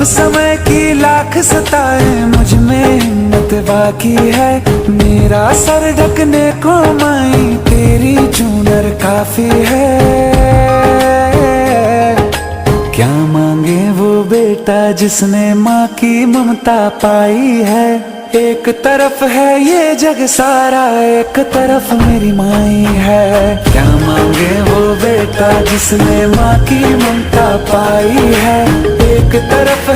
समय की लाख सताए, मुझ में हिम्मत बाकी है। मेरा सर ढकने को माई तेरी चूनर काफी है। क्या मांगे वो बेटा जिसने माँ की ममता पाई है। एक तरफ है ये जग सारा, एक तरफ मेरी माई है। क्या मांगे वो बेटा जिसने माँ की ममता पाई है। एक तरफ